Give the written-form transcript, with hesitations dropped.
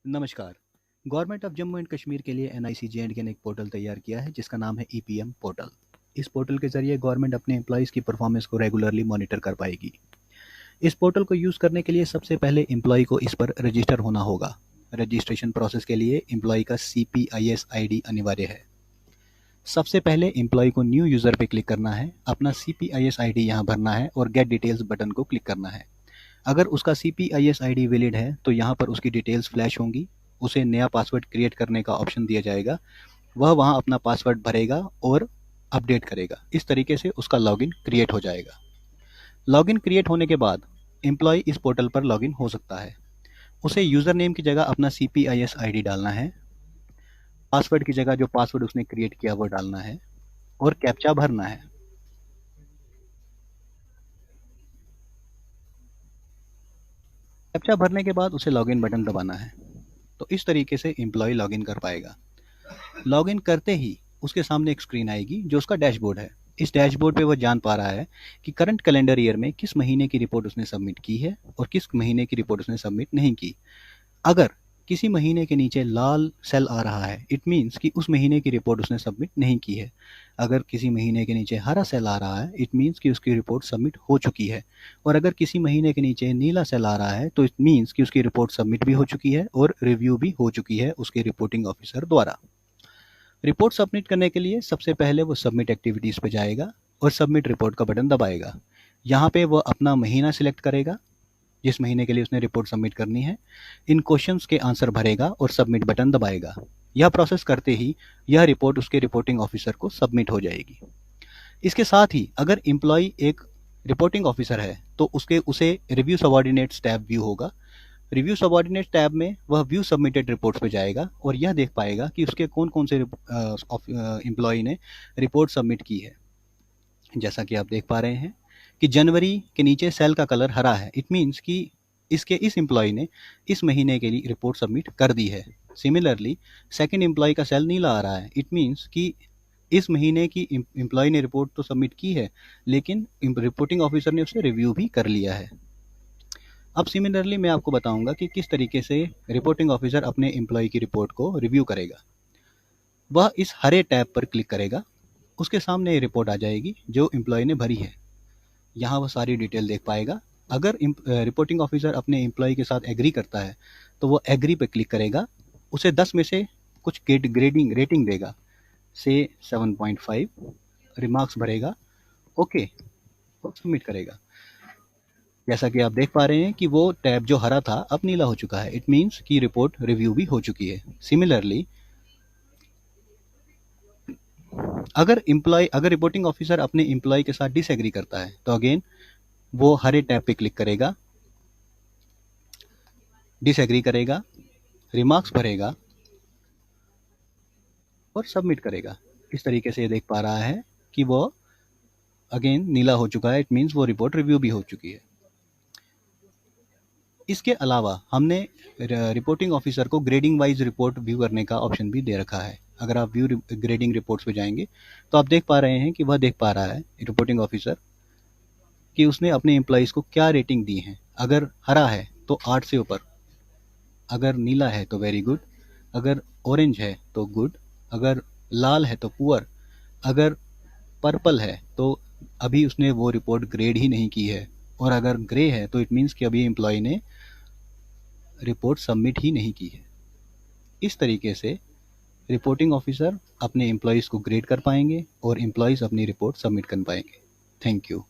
नमस्कार। Government of Jammu and Kashmir के लिए एनआईसी जे&के ने एक पोर्टल तैयार किया है जिसका नाम है ईपीएम पोर्टल। इस पोर्टल के जरिए गवर्नमेंट अपने एम्प्लॉयज़ की परफॉर्मेंस को रेगुलरली मॉनिटर कर पाएगी। इस पोर्टल को यूज़ करने के लिए सबसे पहले एम्प्लॉय को इस पर रजिस्टर होना होगा। रजिस्ट्रेशन प्रोसेस के लिए एम्प्लॉय का CPIS आईडी अनिवार्य है। सबसे पहले एम्प्लॉय को न्यू यूज़र पे क्लिक करना है, अपना CPIS आईडी यहाँ भरना है और गेट डिटेल्स बटन को क्लिक करना है। अगर उसका CPIS आईडी वैलिड है तो यहाँ पर उसकी डिटेल्स फ्लैश होंगी। उसे नया पासवर्ड क्रिएट करने का ऑप्शन दिया जाएगा। वह वहाँ अपना पासवर्ड भरेगा और अपडेट करेगा। इस तरीके से उसका लॉगिन क्रिएट हो जाएगा। लॉगिन क्रिएट होने के बाद एम्प्लॉय इस पोर्टल पर लॉगिन हो सकता है। उसे यूज़र नेम की जगह अपना CPIS आईडी डालना है। पासवर्ड की जगह जो पासवर्ड उसने क्रिएट किया वो डालना है और कैप्चा भरना है। कैप्चा भरने के बाद उसे लॉगिन बटन दबाना है। तो इस तरीके से एम्प्लॉय लॉगिन कर पाएगा। लॉगिन करते ही उसके सामने एक स्क्रीन आएगी जो उसका डैशबोर्ड है। इस डैशबोर्ड पे वो जान पा रहा है कि करंट कैलेंडर ईयर में किस महीने की रिपोर्ट उसने सबमिट की है और किस महीने की रिपोर्ट उसने सबमिट नहीं की। अगर किसी महीने के नीचे लाल सेल आ रहा है, इट मीन्स कि उस महीने की रिपोर्ट उसने सबमिट नहीं की है। अगर किसी महीने के नीचे हरा सेल आ रहा है, इट मीन्स कि उसकी रिपोर्ट सबमिट हो चुकी है। और अगर किसी महीने के नीचे नीला सेल आ रहा है तो इट मीन्स कि उसकी रिपोर्ट सबमिट भी हो चुकी है और रिव्यू भी हो चुकी है उसके रिपोर्टिंग ऑफिसर द्वारा। रिपोर्ट सबमिट करने के लिए सबसे पहले वो सबमिट एक्टिविटीज़ पे जाएगा और सबमिट रिपोर्ट का बटन दबाएगा। यहाँ पे वो अपना महीना सिलेक्ट करेगा जिस महीने के लिए उसने रिपोर्ट सबमिट करनी है। इन क्वेश्चंस के आंसर भरेगा और सबमिट बटन दबाएगा। यह प्रोसेस करते ही यह रिपोर्ट उसके रिपोर्टिंग ऑफिसर को सबमिट हो जाएगी। इसके साथ ही अगर एम्प्लॉय एक रिपोर्टिंग ऑफिसर है तो उसे रिव्यू सबऑर्डिनेट्स टैब व्यू होगा। रिव्यू सबऑर्डिनेट टैब में वह व्यू सबमिटेड रिपोर्ट्स पे जाएगा और यह देख पाएगा कि उसके कौन कौन से एम्प्लॉय ने रिपोर्ट सबमिट की है। जैसा कि आप देख पा रहे हैं कि जनवरी के नीचे सेल का कलर हरा है, इट मीन्स कि इस एम्प्लॉय ने इस महीने के लिए रिपोर्ट सबमिट कर दी है। सिमिलरली सेकंड एम्प्लॉय का सेल नीला आ रहा है, इट मीन्स कि इस महीने की एम्प्लॉय ने रिपोर्ट तो सबमिट की है लेकिन रिपोर्टिंग ऑफिसर ने उसे रिव्यू भी कर लिया है। अब सिमिलरली मैं आपको बताऊंगा कि किस तरीके से रिपोर्टिंग ऑफिसर अपने एम्प्लॉय की रिपोर्ट को रिव्यू करेगा। वह इस हरे टैब पर क्लिक करेगा, उसके सामने रिपोर्ट आ जाएगी जो एम्प्लॉय ने भरी है। यहाँ वह सारी डिटेल देख पाएगा। अगर रिपोर्टिंग ऑफिसर अपने एम्प्लॉय के साथ एग्री करता है तो वो एग्री पे क्लिक करेगा। उसे 10 में से कुछ ग्रेडिंग रेटिंग देगा, से 7.5। रिमार्क्स भरेगा, ओके, और सबमिट करेगा। जैसा कि आप देख पा रहे हैं कि वो टैब जो हरा था अब नीला हो चुका है, इट मीन्स कि रिपोर्ट रिव्यू भी हो चुकी है। सिमिलरली अगर रिपोर्टिंग ऑफिसर अपने एम्प्लॉय के साथ डिसएग्री करता है तो अगेन वो हरे टैब पे क्लिक करेगा, डिसएग्री करेगा, रिमार्क्स भरेगा और सबमिट करेगा। इस तरीके से ये देख पा रहा है कि वो अगेन नीला हो चुका है, इट मीन्स वो रिपोर्ट रिव्यू भी हो चुकी है। इसके अलावा हमने रिपोर्टिंग ऑफिसर को ग्रेडिंग वाइज रिपोर्ट व्यू करने का ऑप्शन भी दे रखा है। अगर आप व्यू ग्रेडिंग रिपोर्ट्स पे जाएंगे तो आप देख पा रहे हैं कि वह देख पा रहा है रिपोर्टिंग ऑफिसर कि उसने अपने एम्प्लॉयज़ को क्या रेटिंग दी है। अगर हरा है तो 8 से ऊपर, अगर नीला है तो वेरी गुड, अगर ऑरेंज है तो गुड, अगर लाल है तो पुअर, अगर पर्पल है तो अभी उसने वो रिपोर्ट ग्रेड ही नहीं की है, और अगर ग्रे है तो इट मीन्स कि अभी एम्प्लॉय ने रिपोर्ट सबमिट ही नहीं की है। इस तरीके से रिपोर्टिंग ऑफिसर अपने एम्प्लॉयज़ को ग्रेड कर पाएंगे और एम्प्लॉयज़ अपनी रिपोर्ट सबमिट कर पाएंगे। Thank you.